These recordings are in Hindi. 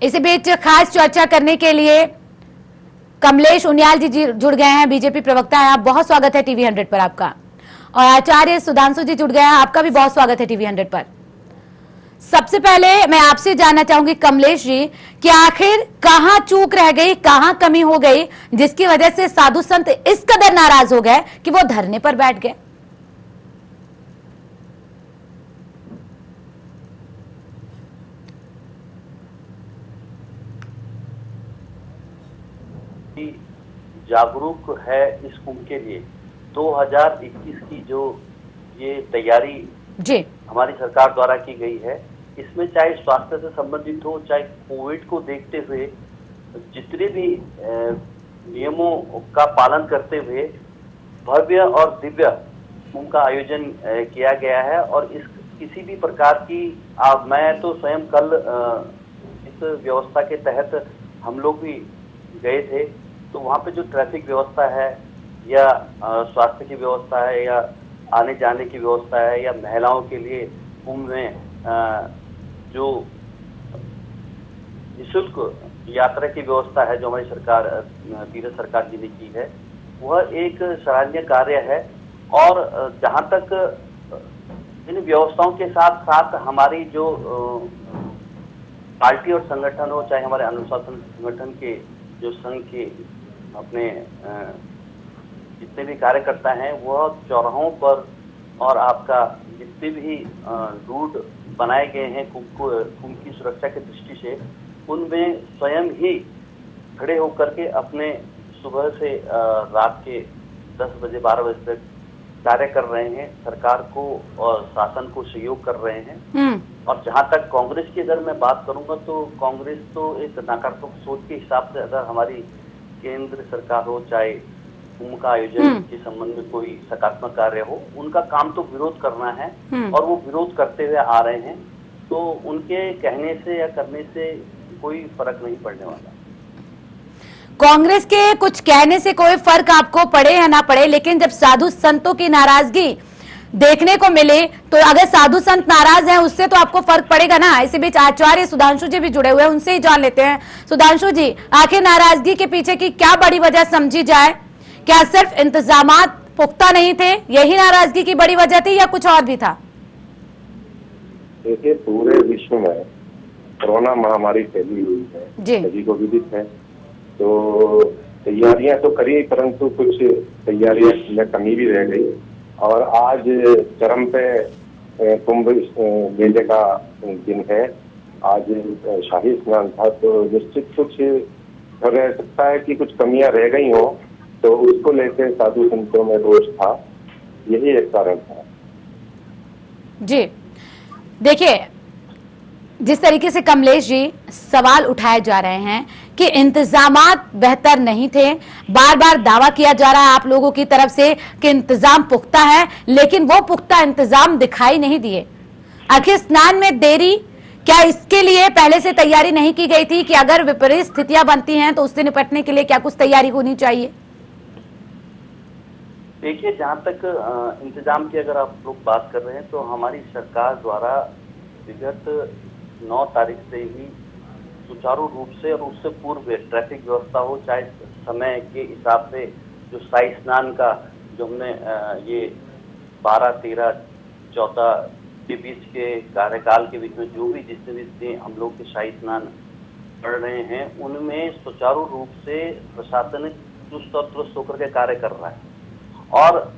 इसी बीच खास चर्चा करने के लिए कमलेश उनियाल जी जुड़ गए हैं, बीजेपी प्रवक्ता हैं। आप, बहुत स्वागत है टीवी 100 पर आपका। और आचार्य सुधांशु जी जुड़ गए हैं, आपका भी बहुत स्वागत है टीवी 100 पर। सबसे पहले मैं आपसे जानना चाहूंगी कमलेश जी कि आखिर कहां चूक रह गई, कहां कमी हो गई जिसकी वजह से साधु संत इस कदर नाराज हो गए कि वो धरने पर बैठ गए। जागरूक है इस कुंभ के लिए 2021 की जो ये तैयारी जी हमारी सरकार द्वारा की गई है, इसमें चाहे स्वास्थ्य से संबंधित हो, चाहे कोविड को देखते हुए जितने भी नियमों का पालन करते हुए भव्य और दिव्य कुंभ का आयोजन किया गया है। और इस किसी भी प्रकार की मैं तो स्वयं कल इस व्यवस्था के तहत हम लोग भी गए थे, तो वहाँ पे जो ट्रैफिक व्यवस्था है या स्वास्थ्य की व्यवस्था है या आने जाने की व्यवस्था है या महिलाओं के लिए कुंभ में जो निःशुल्क यात्रा की व्यवस्था है जो हमारी सरकार तीरथ सरकार जी ने की है, वह एक सराहनीय कार्य है। और जहाँ तक इन व्यवस्थाओं के साथ साथ हमारी जो पार्टी और संगठन हो, चाहे हमारे अनुशासन संगठन के जो संघ के अपने जितने भी कार्यकर्ता हैं, वह चौराहों पर और आपका जितने भी रूट बनाए गए हैं कुंभ की सुरक्षा की दृष्टि से, उनमें स्वयं ही खड़े होकर के अपने सुबह से रात के 10 बजे 12 बजे तक कार्य कर रहे हैं, सरकार को और शासन को सहयोग कर रहे हैं। और जहां तक कांग्रेस की अगर मैं बात करूंगा तो कांग्रेस तो एक नकारात्मक सोच के हिसाब से, अगर हमारी केंद्र सरकार हो चाहे कुंभ का आयोजन के संबंध में कोई सकारात्मक कार्य हो, उनका काम तो विरोध करना है और वो विरोध करते हुए आ रहे हैं। तो उनके कहने से या करने से कोई फर्क नहीं पड़ने वाला। कांग्रेस के कुछ कहने से कोई फर्क आपको पड़े या ना पड़े, लेकिन जब साधु संतों की नाराजगी देखने को मिले तो अगर साधु संत नाराज हैं उससे तो आपको फर्क पड़ेगा ना। इसी बीच आचार्य सुधांशु जी भी जुड़े हुए हैं, उनसे ही जान लेते हैं। सुधांशु जी, आखिर नाराजगी के पीछे की क्या बड़ी वजह समझी जाए? क्या सिर्फ इंतजामात पुख्ता नहीं थे, यही नाराजगी की बड़ी वजह थी, या कुछ और भी था? देखिए, पूरे विश्व में कोरोना महामारी फैली हुई है, सभी को विदित है। तो तैयारियां तो करी, परंतु कुछ तैयारियां में कमी भी रह गई। और आज चरम पे कुंभ मेले का दिन है, आज शाही स्नान था, तो निश्चित कुछ रह सकता है कि कुछ कमियां रह गई हो, तो उसको लेकर साधु संतों में रोष था, यही एक कारण था। जी देखिए, जिस तरीके से कमलेश जी सवाल उठाए जा रहे हैं कि इंतजामात बेहतर नहीं थे, बार बार दावा किया जा रहा है आप लोगों की तरफ से कि इंतजाम पुख्ता है, लेकिन वो पुख्ता इंतजाम दिखाई नहीं दिए। आखिर स्नान में देरी, क्या इसके लिए पहले से तैयारी नहीं की गई थी कि अगर विपरीत स्थितियां बनती हैं तो उससे निपटने के लिए क्या कुछ तैयारी होनी चाहिए? देखिए, जहाँ तक इंतजाम की अगर आप लोग बात कर रहे हैं तो हमारी सरकार द्वारा विगत 9 तारीख से ही सुचारू रूप से और उससे पूर्व ट्रैफिक व्यवस्था हो, चाहे समय के हिसाब से जो शाही स्नान का जो हमने ये 12, 13, 14 के बीच के कार्यकाल के बीच में जो भी जितने भी हम लोग के शाही स्नान पढ़ रहे हैं, उनमें सुचारू रूप से प्रशासन चुस्त और दुरुस्त होकर के कार्य कर रहा है। और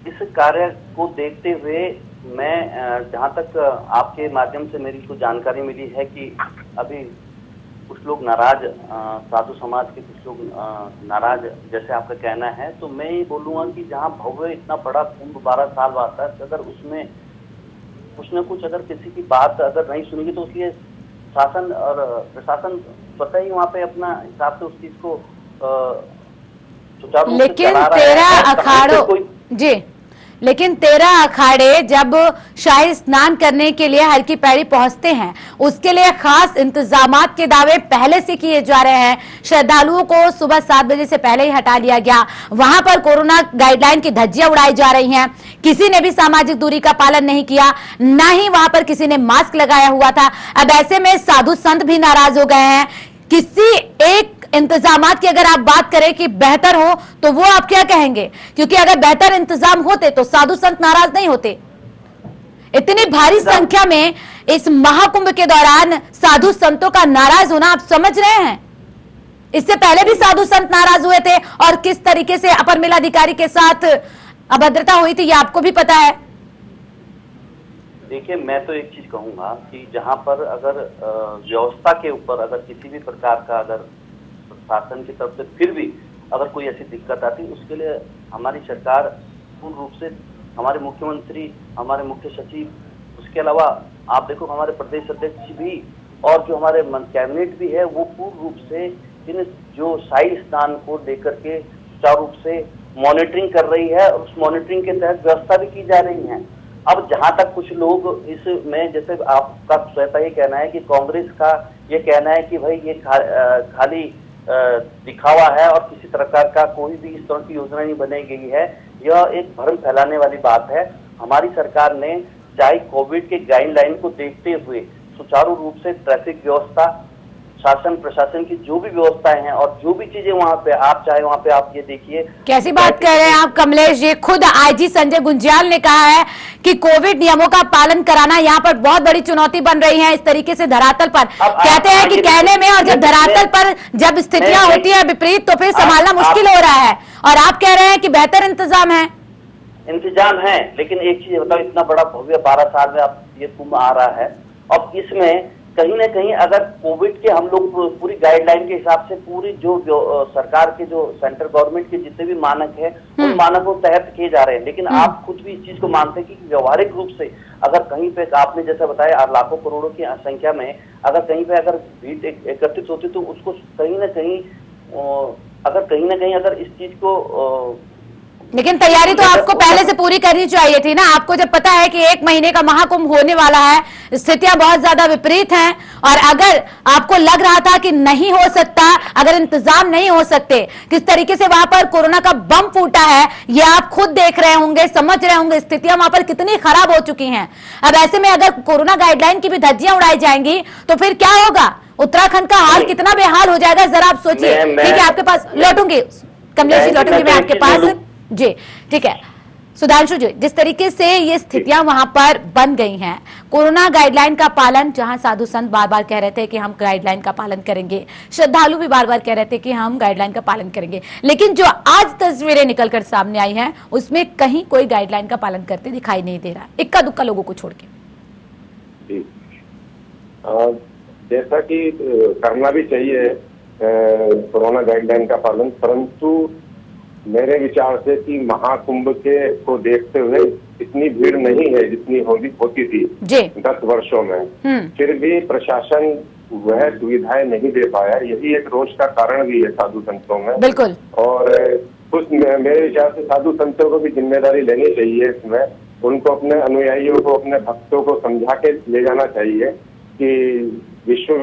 इस कार्य को देखते हुए मैं जहाँ तक आपके माध्यम से मेरी को जानकारी मिली है कि अभी कुछ लोग नाराज, साधु समाज के कुछ लोग नाराज जैसे आपका कहना है, तो मैं ये बोलूँगा कि जहाँ भव्य इतना बड़ा कुंभ 12 साल आता है, अगर उसमें कुछ न कुछ अगर किसी की बात अगर नहीं सुनेगी तो उसलिए शासन और प्रशासन स्वतः ही वहाँ पे अपना हिसाब से उस चीज को लेकिन 13 अखाड़ों जी लेकिन 13 अखाड़े जब शाही स्नान करने के लिए हर की पैड़ी पहुंचते हैं, उसके लिए खास इंतजामात के दावे पहले से किए जा रहे हैं। श्रद्धालुओं को सुबह 7 बजे से पहले ही हटा लिया गया। वहां पर कोरोना गाइडलाइन की धज्जियां उड़ाई जा रही हैं। किसी ने भी सामाजिक दूरी का पालन नहीं किया, न ही वहां पर किसी ने मास्क लगाया हुआ था। अब ऐसे में साधु संत भी नाराज हो गए हैं। किसी एक इंतजामात की अगर आप बात करें कि बेहतर हो, तो वो आप क्या कहेंगे? क्योंकि अगर बेहतर इंतजाम होते तो साधु संत नाराज नहीं होते। इतनी भारी संख्या में इस महाकुंभ के दौरान साधु संतों का नाराज होना आप समझ रहे हैं। इससे पहले भी साधु संत नाराज हुए थे और किस तरीके से अपर मेलाधिकारी के साथ अभद्रता हुई थी, ये आपको भी पता है। देखिए, मैं तो एक चीज कहूंगा कि जहां पर अगर व्यवस्था के ऊपर अगर किसी भी प्रकार का अगर शासन की तरफ से फिर भी अगर कोई ऐसी दिक्कत आती, उसके लिए हमारी सरकार पूर्ण रूप से, हमारे मुख्यमंत्री, हमारे मुख्य सचिव, उसके अलावा आप देखो हमारे प्रदेश अध्यक्ष भी और जो हमारे कैबिनेट भी है, वो पूर्ण रूप से इन जो शाही स्नान को लेकर के सुचारू रूप से मॉनिटरिंग कर रही है और उस मॉनिटरिंग के तहत व्यवस्था भी की जा रही है। अब जहां तक कुछ लोग इसमें, जैसे आपका स्वतः ये कहना है कि कांग्रेस का ये कहना है कि भाई ये खाली दिखावा है और किसी प्रकार का कोई भी इस तरह की योजना नहीं बनाई गई है, यह एक भ्रम फैलाने वाली बात है। हमारी सरकार ने चाहे कोविड के गाइडलाइन को देखते हुए सुचारू रूप से ट्रैफिक व्यवस्था, शासन प्रशासन की जो भी व्यवस्थाएं हैं और जो भी चीजें वहां पे आप चाहे वहां पे आप ये देखिए। कैसी बात कर रहे हैं आप कमलेश जी? खुद आईजी संजय गुंज्याल ने कहा है कि कोविड नियमों का पालन कराना यहाँ पर बहुत बड़ी चुनौती बन रही है। इस तरीके से धरातल पर कहते हैं कि कहने में, और जब धरातल पर जब स्थितियां होती है विपरीत, तो फिर संभालना मुश्किल हो रहा है। और आप कह रहे हैं कि बेहतर इंतजाम है। इंतजाम है, लेकिन एक चीज बताओ, इतना बड़ा भव्य 12 साल में अब ये कुंभ आ रहा है, अब इसमें कहीं ना कहीं अगर कोविड के हम लोग पूरी गाइडलाइन के हिसाब से पूरी जो सरकार के जो सेंट्रल गवर्नमेंट के जितने भी मानक है उन मानकों के तहत किए जा रहे हैं, लेकिन आप खुद भी इस चीज को मानते हैं कि व्यवहारिक रूप से अगर कहीं पे आपने जैसा बताया लाखों करोड़ों की संख्या में अगर कहीं पे अगर भीड़ एकत्रित होती तो उसको कहीं ना कहीं अगर इस चीज को लेकिन तैयारी तो आपको पहले से पूरी करनी चाहिए थी ना। आपको जब पता है कि 1 महीने का महाकुंभ होने वाला है, स्थितियां बहुत ज्यादा विपरीत हैं, और अगर आपको लग रहा था कि नहीं हो सकता, अगर इंतजाम नहीं हो सकते, किस तरीके से वहां पर कोरोना का बम फूटा है, ये आप खुद देख रहे होंगे, समझ रहे होंगे स्थितियां वहां पर कितनी खराब हो चुकी हैं। अब ऐसे में अगर कोरोना गाइडलाइन की भी धज्जियां उड़ाई जाएंगी तो फिर क्या होगा? उत्तराखंड का हाल कितना बेहाल हो जाएगा, जरा आप सोचिए। ठीक है, आपके पास लौटूंगी, कमलेश जी लौटूंगी मैं आपके पास जी। ठीक है सुधांशु जी, जिस तरीके से ये स्थितियां वहां पर बन गई हैं, कोरोना गाइडलाइन का पालन, जहां साधु संत बार बार कह रहे थे कि हम गाइडलाइन का पालन करेंगे, श्रद्धालु भी बार बार कह रहे थे कि हम गाइडलाइन का पालन करेंगे, लेकिन जो आज तस्वीरें निकलकर सामने आई हैं उसमें कहीं कोई गाइडलाइन का पालन करते दिखाई नहीं दे रहा, इक्का दुक्का लोगों को छोड़ के। जैसा कि करना भी चाहिए कोरोना गाइडलाइन का पालन, परंतु मेरे विचार से कि महाकुंभ के को देखते हुए इतनी भीड़ नहीं है जितनी होती थी 10 वर्षों में, फिर भी प्रशासन वह सुविधाएं नहीं दे पाया। यही एक रोष का कारण भी है साधु संतों में। बिल्कुल। और कुछ मेरे विचार से साधु संतों को भी जिम्मेदारी लेनी चाहिए इसमें। उनको अपने अनुयायियों को, अपने भक्तों को समझा के ले जाना चाहिए कि विश्व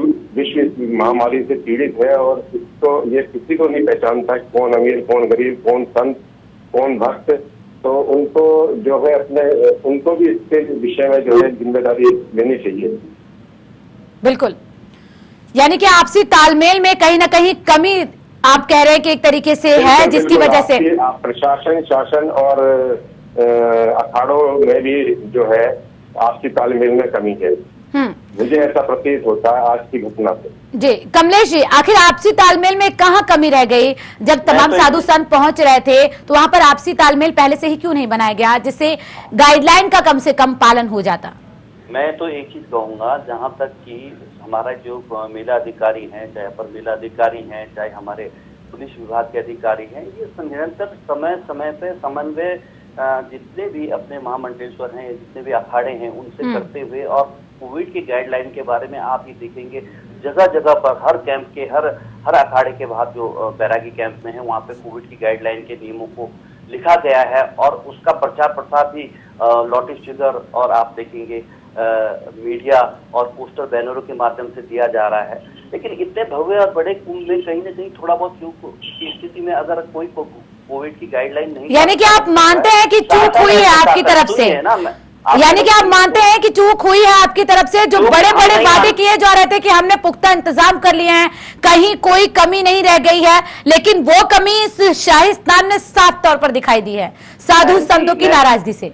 महामारी से पीड़ित है और इसको ये किसी को नहीं पहचानता कौन अमीर, कौन गरीब, कौन संत, कौन भक्त। तो उनको जो है उनको भी इसके विषय में जो है जिम्मेदारी लेनी चाहिए। बिल्कुल, यानी कि आपसी तालमेल में कहीं ना कहीं कमी आप कह रहे हैं कि एक तरीके से है, जिसकी वजह से प्रशासन, शासन और अखाड़ों में भी जो है आपसी तालमेल में कमी है। मुझे ऐसा प्रतीत होता है आज की घटना से। जी कमलेश जी, आखिर आपसी तालमेल में कहाँ कमी रह गई? जब तमाम साधु संत पहुंच रहे थे तो वहां पर आपसी तालमेल पहले से ही क्यों नहीं बनाया गया, जिससे गाइडलाइन का कम से कम पालन हो जाता? मैं तो एक चीज कहूंगा, जहां तक कि हमारा जो मेला अधिकारी हैं, चाहे अपर मेला अधिकारी हैं, चाहे हमारे पुलिस विभाग के अधिकारी हैं, ये निरंतर समय समय पे समन्वय जितने भी अपने महामंडलेश्वर हैं, जितने भी अखाड़े हैं, उनसे करते हुए, और कोविड की गाइडलाइन के बारे में आप ये देखेंगे जगह जगह पर हर कैंप के हर अखाड़े के बाहर जो बैरागी कैंप में है, वहाँ पे कोविड की गाइडलाइन के नियमों को लिखा गया है और उसका प्रचार प्रसार भी लॉटरी फिगर और आप देखेंगे मीडिया और पोस्टर बैनरों के माध्यम से दिया जा रहा है। लेकिन इतने भव्य और बड़े कुंभ में कहीं ना कहीं थोड़ा बहुत चूक की स्थिति में अगर कोई कोविड की गाइडलाइन नहीं, यानी कि आप मानते हैं कि चूक हुई है आपकी तरफ से, यानी कि आप मानते हैं कि चूक हुई है आपकी तरफ से, जो बड़े बड़े वादे किए जा रहे थे कि हमने पुख्ता इंतजाम कर लिए हैं, कहीं कोई कमी नहीं रह गई है, लेकिन वो कमी इस शाही स्नान में साफ तौर पर दिखाई दी है साधु संतों की नाराजगी से।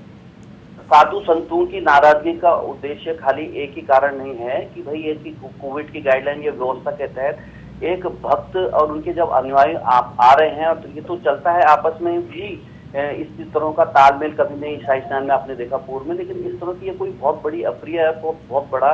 साधु संतों की नाराजगी का उद्देश्य खाली एक ही कारण नहीं है कि भाई ये कोविड की गाइडलाइन या व्यवस्था के तहत एक भक्त और उनके जब अनुयायी आ रहे हैं, और ये तो चलता है आपस में भी इस तरह का तालमेल कभी नहीं शाही स्नान में आपने देखा पूर्व में, लेकिन इस तरह की ये कोई बहुत बड़ी अप्रिय बहुत बड़ा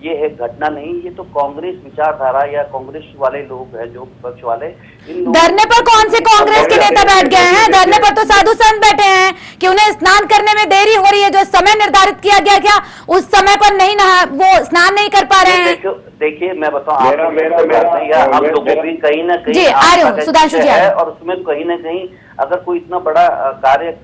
ये है घटना नहीं। ये तो कांग्रेस विचारधारा या कांग्रेस वाले लोग हैं जो विपक्ष वाले, इन धरने पर कौन से कांग्रेस के नेता बैठ गए हैं? धरने पर तो साधु संत बैठे हैं कि उन्हें स्नान करने में देरी हो रही है, जो समय निर्धारित किया गया क्या उस समय पर नहीं नहा, वो स्नान नहीं कर पा रहे हैं। देखिए मैं बताऊं, हम लोगों भी कहीं ना कहीं जी आ रहे हो सुधांशु जी, और उसमें कहीं ना कहीं अगर कोई इतना बड़ा कार्य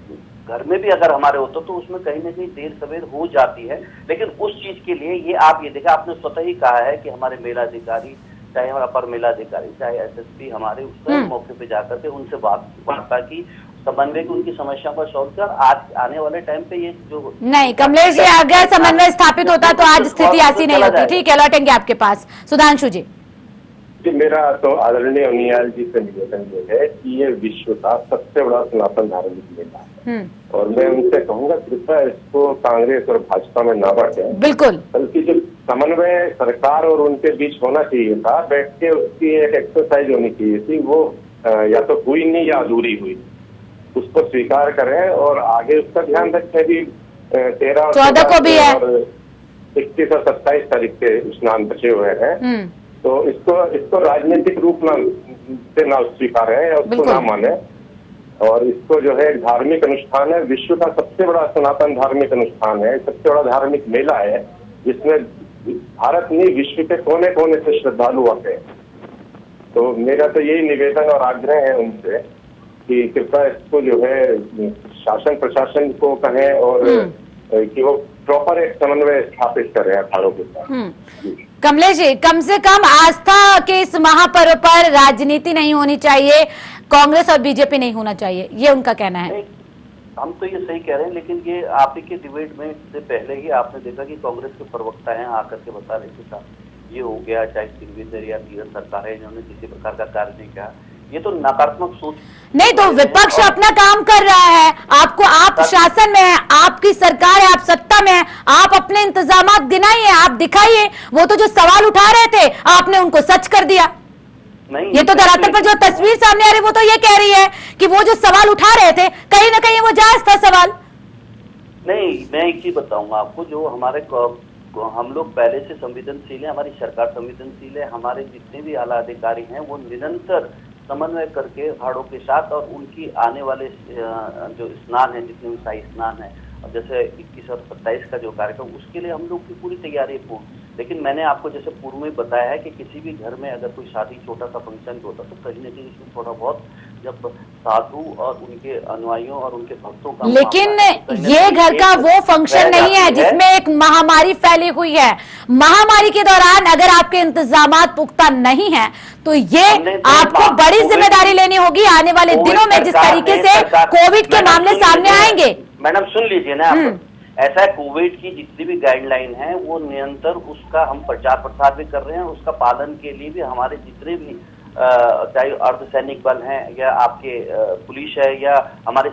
घर में भी अगर हमारे होता तो उसमें कहीं ना कहीं देर सवेर हो जाती है। लेकिन उस चीज के लिए ये आप ये देखा, आपने स्वतः ही कहा है कि हमारे मेला अधिकारी, चाहे हमारा अपर मेला अधिकारी, चाहे एसएसपी, हमारे उस मौके पे जाकर के उनसे वार्ता की, समन्वय की, उनकी समस्या पर सॉल्व कर आज आने वाले टाइम पे ये जो नहीं कमलेश जी, अगर समन्वय स्थापित होता तो आज स्थिति ऐसी नहीं होती। ठीक है, लौटेंगे आपके पास। सुधांशु जी। मेरा तो आदरणीय उनियाल जी से निवेदन ये है कि ये विश्व का सबसे बड़ा सनातन धार्मिक मेला है, और मैं उनसे कहूंगा कृपया इसको कांग्रेस और भाजपा में ना बांटे, बिल्कुल, बल्कि जो समन्वय सरकार और उनके बीच होना चाहिए था, बैठ के उसकी एक एक्सरसाइज होनी चाहिए थी, वो या तो हुई नहीं या अधूरी हुई, उसको स्वीकार करें और आगे उसका ध्यान रखें। भी 13 और 14 को भी है और 21 और 27 तारीख के स्नान बचे हुए हैं, तो इसको राजनीतिक रूप से ना स्वीकार है, उसको ना माने, और इसको जो है धार्मिक अनुष्ठान है, विश्व का सबसे बड़ा सनातन धार्मिक अनुष्ठान है, सबसे बड़ा धार्मिक मेला है, जिसमें भारत नहीं विश्व के कोने कोने से श्रद्धालु आते हैं। तो मेरा तो यही निवेदन और आग्रह है उनसे कि कृपया इसको जो है शासन प्रशासन को कहें और कि वो प्रॉपर एक समन्वय स्थापित करें अखाड़ों के साथ। कमलेश जी, कम से कम आस्था के इस महापर्व पर राजनीति नहीं होनी चाहिए, कांग्रेस और बीजेपी नहीं होना चाहिए, ये उनका कहना है। हम तो ये सही कह रहे हैं, लेकिन ये आप ही के डिबेट में से पहले ही आपने देखा कि कांग्रेस के प्रवक्ता हैं आकर के बता रहे थे साहब ये हो गया, चाहे सिंगविंदर या नीरज सरकार है, इन्होंने किसी प्रकार का कार्य नहीं किया, ये तो नकारात्मक सोच नहीं। तो विपक्ष अपना काम कर रहा है, आप शासन में है, आपकी सरकार है, आप सत्ता में है, आप अपने इंतजामात गिनाइए, आप दिखाइए। वो तो जो सवाल उठा रहे थे आपने उनको सच कर दिया। नहीं, ये तो धरातल पर जो तस्वीर सामने आ रही है वो तो ये कह रही है कि वो जो सवाल उठा रहे थे कहीं ना कहीं वो जायज था सवाल। नहीं, मैं एक चीज बताऊंगा आपको, जो हमारे हम लोग पहले से संवेदनशील है, हमारी सरकार संवेदनशील है, हमारे जितने भी आला अधिकारी हैं वो निरंतर समन्वय करके अखाड़ों के साथ और उनकी आने वाले जो स्नान है, जितने भी शाही स्नान है, और जैसे 21 और 27 का जो कार्यक्रम, उसके लिए हम लोग की पूरी तैयारी है पूर्ण। लेकिन मैंने आपको जैसे पूर्व में बताया है कि किसी भी घर में अगर कोई शादी छोटा सा फंक्शन होता तो कहीं ना कहीं इसमें थोड़ा बहुत जब साधु और उनके अनुयायियों और उनके भक्तों का, लेकिन ये घर का वो फंक्शन नहीं है जिसमें एक महामारी फैली हुई है। महामारी के दौरान अगर आपके इंतजामात पुख्ता नहीं है तो ये आपको बड़ी जिम्मेदारी लेनी होगी आने वाले दिनों में, जिस तरीके से कोविड के मामले सामने आएंगे। मैडम सुन लीजिए ना, ऐसा है कोविड की जितनी भी गाइडलाइन है वो निरंतर उसका हम प्रचार प्रसार भी कर रहे हैं, उसका पालन के लिए भी हमारे जितने भी चाहे अर्धसैनिक बल हैं या आपके पुलिस है या हमारे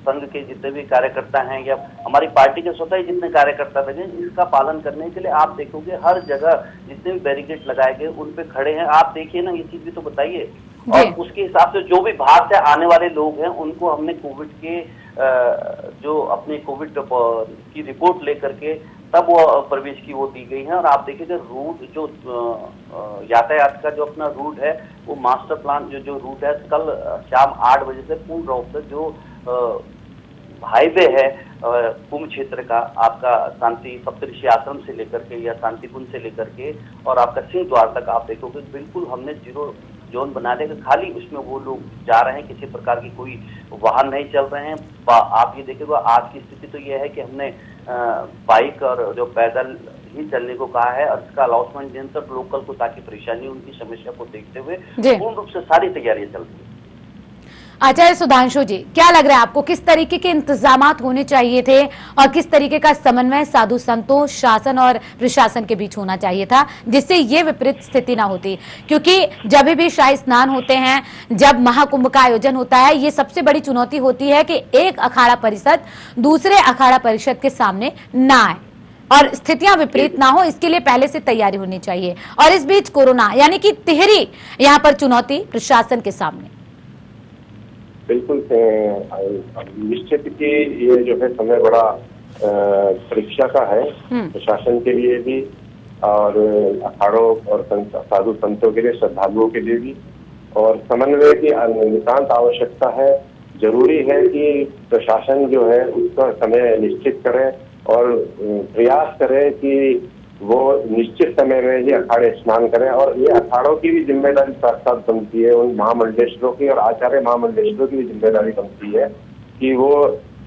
संघ के जितने भी कार्यकर्ता हैं या हमारी पार्टी के स्वतः जितने कार्यकर्ता थे, इसका पालन करने के लिए आप देखोगे हर जगह जितने भी बैरिकेड लगाए गए उन पे खड़े हैं। आप देखिए ना, ये चीज भी तो बताइए, और उसके हिसाब से जो भी बाहर से आने वाले लोग हैं उनको हमने कोविड के जो अपने कोविड की रिपोर्ट लेकर के तब वो प्रवेश की वो दी गई है। और आप देखिए रूट जो यातायात का जो अपना रूट है वो मास्टर प्लान जो रूट है कल शाम 8 बजे से पूर्ण रूप से जो हाईवे है कुंभ क्षेत्र का, आपका शांति सप्तऋषि आश्रम से लेकर के या शांतिकुंज से लेकर के और आपका सिंह द्वार तक आप देखोगे बिल्कुल हमने जीरो जोन बना देगा, खाली उसमें वो लोग जा रहे हैं, किसी प्रकार की कोई वाहन नहीं चल रहे हैं। आप ये देखिएगा आज की स्थिति तो ये है कि हमने बाइक और जो पैदल ही चलने को कहा है और इसका अलाउंसमेंट दिन तक लोकल को, ताकि परेशानी उनकी समस्या को देखते हुए पूर्ण रूप से सारी तैयारियां चल रही है। आचार्य सुधांशु जी, क्या लग रहा है आपको, किस तरीके के इंतजामात होने चाहिए थे और किस तरीके का समन्वय साधु संतों, शासन और प्रशासन के बीच होना चाहिए था जिससे ये विपरीत स्थिति ना होती? क्योंकि जब भी शाही स्नान होते हैं, जब महाकुंभ का आयोजन होता है, ये सबसे बड़ी चुनौती होती है कि एक अखाड़ा परिषद दूसरे अखाड़ा परिषद के सामने ना आए और स्थितियां विपरीत ना हो, इसके लिए पहले से तैयारी होनी चाहिए। और इस बीच कोरोना यानी कि तिहरी यहाँ पर चुनौती प्रशासन के सामने। बिल्कुल निश्चित कि ये जो है समय बड़ा परीक्षा का है प्रशासन के लिए भी और अखाड़ों और साधु संतों के लिए, श्रद्धालुओं के लिए भी, और समन्वय की नितांत आवश्यकता है। जरूरी है कि प्रशासन जो है उसका समय निश्चित करे और प्रयास करे कि वो निश्चित समय में ही अखाड़े स्नान करें। और ये अखाड़ों की भी जिम्मेदारी साथ साथ बनती है, उन महामंडलेश्वरों की और आचार्य महामंडलेश्वरों की भी जिम्मेदारी बनती है कि वो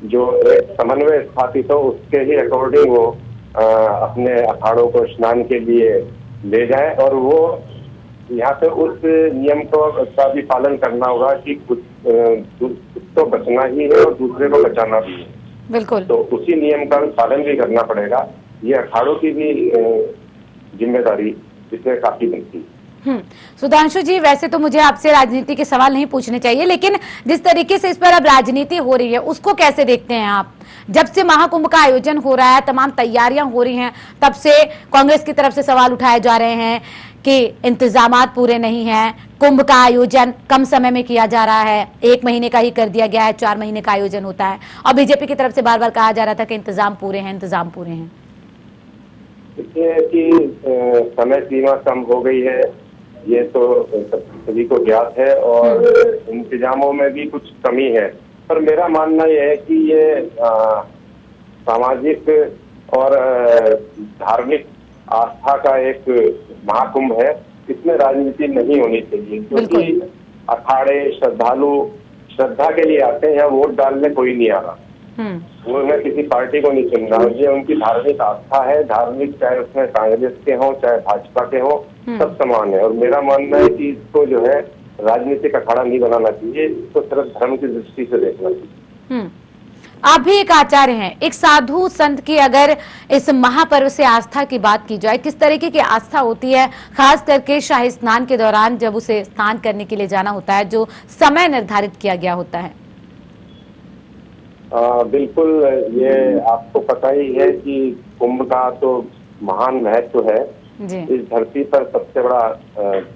जो एक समन्वय स्थापित हो उसके ही अकॉर्डिंग वो अपने अखाड़ों को स्नान के लिए ले जाए। और वो यहाँ पे उस नियम का भी पालन करना होगा कि कुछ तो बचना ही है और दूसरे को बचाना भी है। बिल्कुल, तो उसी नियम का पालन भी करना पड़ेगा। ये अखाड़ों की भी जिम्मेदारी इसमें काफी बनती है। सुधांशु जी, वैसे तो मुझे आपसे राजनीति के सवाल नहीं पूछने चाहिए, लेकिन जिस तरीके से इस पर अब राजनीति हो रही है उसको कैसे देखते हैं आप? जब से महाकुंभ का आयोजन हो रहा है, तमाम तैयारियां हो रही हैं, तब से कांग्रेस की तरफ से सवाल उठाए जा रहे हैं कि इंतजामात पूरे नहीं हैं, कुंभ का आयोजन कम समय में किया जा रहा है, 1 महीने का ही कर दिया गया है, 4 महीने का आयोजन होता है, और बीजेपी की तरफ से बार बार कहा जा रहा था कि इंतजाम पूरे हैं, इंतजाम पूरे हैं। इसलिए कि समय सीमा कम हो गई है, ये तो सभी को ज्ञात है, और इंतजामों में भी कुछ कमी है। पर मेरा मानना यह है कि ये सामाजिक और धार्मिक आस्था का एक महाकुंभ है, इसमें राजनीति नहीं होनी चाहिए। क्योंकि अखाड़े श्रद्धालु श्रद्धा के लिए आते हैं, वोट डालने कोई नहीं आ रहा, वो मैं किसी पार्टी को नहीं चुन रहा। ये उनकी धार्मिक आस्था है, धार्मिक, चाहे उसमें कांग्रेस के हों चाहे भाजपा के हों, सब समान है। और मेरा मानना है कि इसको जो है राजनीतिक अखाड़ा नहीं बनाना चाहिए, इसको सिर्फ धर्म की दृष्टि से देखना चाहिए। आप भी एक आचार्य हैं, एक साधु संत की अगर इस महापर्व से आस्था की बात की जाए, किस तरीके की आस्था होती है, खास करके शाही स्नान के दौरान जब उसे स्नान करने के लिए जाना होता है, जो समय निर्धारित किया गया होता है? बिल्कुल, ये आपको पता ही है कि कुंभ का तो महान महत्व है जी। इस धरती पर सबसे बड़ा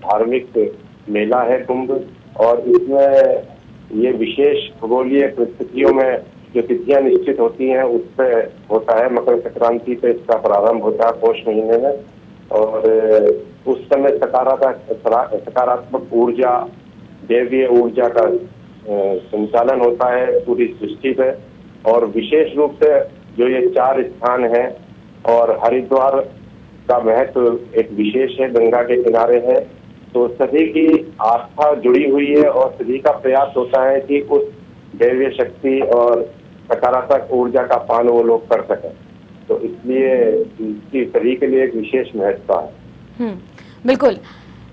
धार्मिक मेला है कुंभ, और इसमें ये विशेष खगोलीय परिस्थितियों में जो तिथियां निश्चित होती हैं उस पे होता है। मकर संक्रांति पे इसका प्रारंभ होता है पौष महीने में, और उस समय सकारात्मक ऊर्जा, दैवीय ऊर्जा का संचालन होता है पूरी सृष्टि पे। और विशेष रूप से जो ये 4 स्थान हैं, और हरिद्वार का महत्व एक विशेष है, गंगा के किनारे है, तो सभी की आस्था जुड़ी हुई है और सभी का प्रयास होता है कि उस दैवीय शक्ति और सकारात्मक ऊर्जा का पान वो लोग कर सकें। तो इसलिए इसकी सभी के लिए एक विशेष महत्व है। बिल्कुल,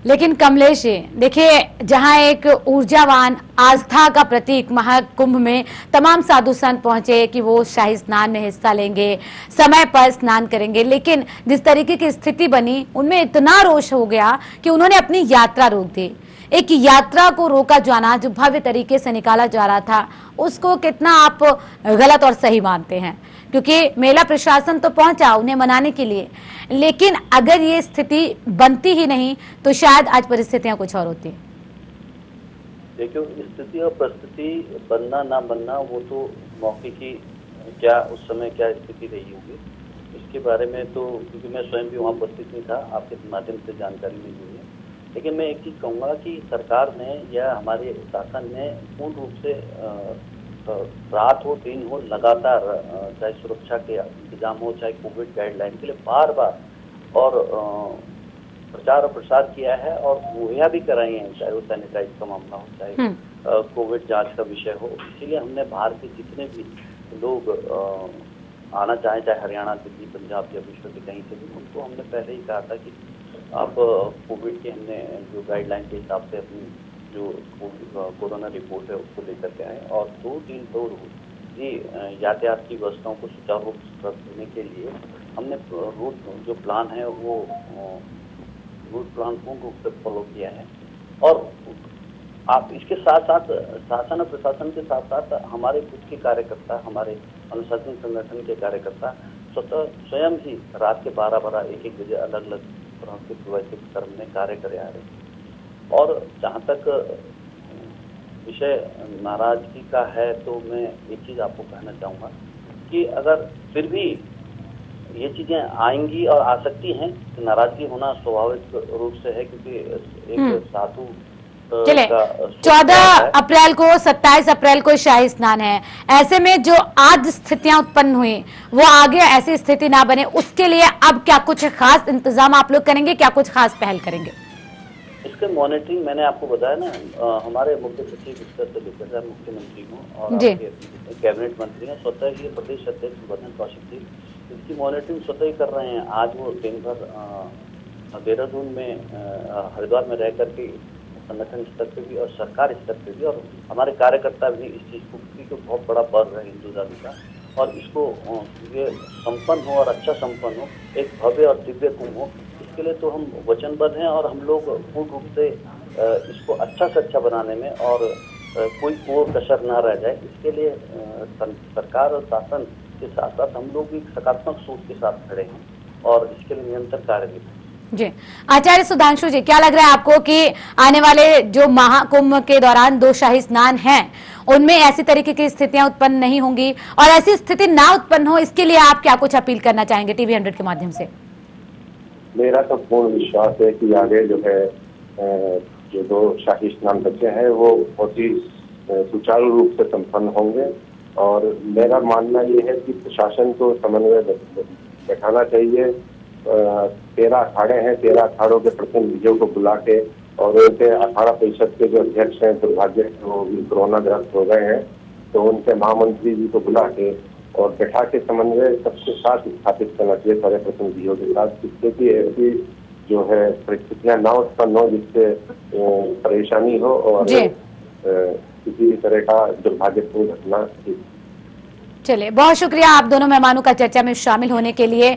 लेकिन कमलेश जी देखिए, जहां एक ऊर्जावान आस्था का प्रतीक महाकुंभ में तमाम साधु संत पहुंचे कि वो शाही स्नान में हिस्सा लेंगे, समय पर स्नान करेंगे, लेकिन जिस तरीके की स्थिति बनी उनमें इतना रोष हो गया कि उन्होंने अपनी यात्रा रोक दी। एक यात्रा को रोका जाना, जो भव्य तरीके से निकाला जा रहा था, उसको कितना आप गलत और सही मानते हैं? क्योंकि मेला प्रशासन तो पहुंचा उन्हें मनाने के लिए, लेकिन अगर ये स्थिति बनती ही नहीं तो शायद आज परिस्थितियां कुछ और होती। देखिए, स्थिति और परिस्थिति बनना ना बनना वो तो मौके की क्या उस समय क्या स्थिति रही होगी इसके बारे में तो, क्योंकि मैं स्वयं भी वहाँ उपस्थित नहीं था, आपके माध्यम से जानकारी नहीं हुई है। लेकिन मैं एक चीज़ कहूँगा कि सरकार ने या हमारे शासन ने पूर्ण रूप से रात हो दिन हो लगातार, चाहे सुरक्षा के इंतजाम हो चाहे कोविड गाइडलाइन के लिए बार बार और प्रचार और प्रसार किया है और मुहैया भी कराई हैं, चाहे वो सैनिटाइज का मामला हो, चाहे कोविड जांच का विषय हो। इसीलिए हमने बाहर के जितने भी लोग आना चाहें, चाहे हरियाणा, दिल्ली, पंजाब या विश्व के कहीं से भी, उनको हमने पहले ही कहा था कि आप कोविड के हमने जो गाइडलाइन के हिसाब से अपनी जो कोरोना रिपोर्ट है उसको लेकर के आए और 2 दिन 2 रोज ये यातायात की व्यवस्थाओं को सुचारू रूप से रखने के लिए हमने रूट जो प्लान है वो रूट प्लान पूर्ण रूप से फॉलो किया है। और आप इसके साथ साथ शासन और प्रशासन के साथ साथ हमारे खुद के कार्यकर्ता, हमारे अनुशासन संगठन के कार्यकर्ता स्वयं ही रात के 12-12, 1-1 बजे अलग अलग तरह के प्रवैतिक कर्म में कार्य करे आ रहे। और जहाँ तक विषय नाराजगी का है तो मैं एक चीज आपको कहना चाहूँगा कि अगर फिर भी ये चीजें आएंगी और आ सकती हैं, तो नाराजगी होना स्वाभाविक रूप से है, क्योंकि एक साधु चले 14 अप्रैल को 27 अप्रैल को शाही स्नान है। ऐसे में जो आज स्थितियां उत्पन्न हुई वो आगे ऐसी स्थिति ना बने, उसके लिए अब क्या कुछ खास इंतजाम आप लोग करेंगे, क्या कुछ खास पहल करेंगे? इसके मॉनिटरिंग मैंने आपको बताया ना, हमारे मुख्य सचिव स्तर से लेकर चाहे मुख्यमंत्री हो और कैबिनेट मंत्री हैं, स्वतः ही प्रदेश अध्यक्ष वर्धन कौशिक जी इसकी मॉनिटरिंग स्वतः ही कर रहे हैं। आज वो दिन भर देहरादून में, हरिद्वार में रह करके संगठन स्तर पे भी और सरकार स्तर पे भी और हमारे कार्यकर्ता भी इस चीज को बहुत बड़ा पर्व है हिंदू धर्म का, और इसको ये संपन्न हो और अच्छा संपन्न हो, एक भव्य और दिव्य कुंभ हो, इसके लिए तो हम वचनबद्ध हैं और हम लोग पूर्ण रूप से इसको अच्छा से अच्छा बनाने में और कोई कोर कसर ना रह जाए, इसके लिए सरकार और शासन के साथ साथ हम लोग भी सकारात्मक सोच के साथ खड़े हैं और इसके लिए निरंतर कार्य भी। जी, आचार्य सुधांशु जी, क्या लग रहा है आपको कि आने वाले जो महाकुंभ के दौरान 2 शाही स्नान हैं उनमें ऐसी तरीके की स्थितियां उत्पन्न नहीं होंगी, और ऐसी स्थिति ना उत्पन्न हो इसके लिए आप क्या कुछ अपील करना चाहेंगे टीवी 100 के माध्यम से? मेरा तो पूर्ण विश्वास है कि आगे जो है जो 2 शाही स्नान बचे हैं वो बहुत ही सुचारू रूप से संपन्न होंगे। और मेरा मानना ये है कि प्रशासन को समन्वय बैठाना चाहिए। 13 अखाड़े हैं, 13 अखाड़ों के प्रतिनिधियों को बुला के और उनके 18% के जो अध्यक्ष हैं दुर्भाग्य वो कोरोना ग्रस्त हो गए हैं, तो उनके महामंत्री जी को बुला के और बैठा के समन्वय सबके साथ स्थापित करना चाहिए सारे प्रतिनिधियों के साथ, जिससे कि ऐसी जो है परिस्थितियां ना उत्पन्न हो जिससे परेशानी हो और किसी भी तरह का दुर्भाग्यपूर्ण घटना। चलिए, बहुत शुक्रिया आप दोनों मेहमानों का चर्चा में शामिल होने के लिए।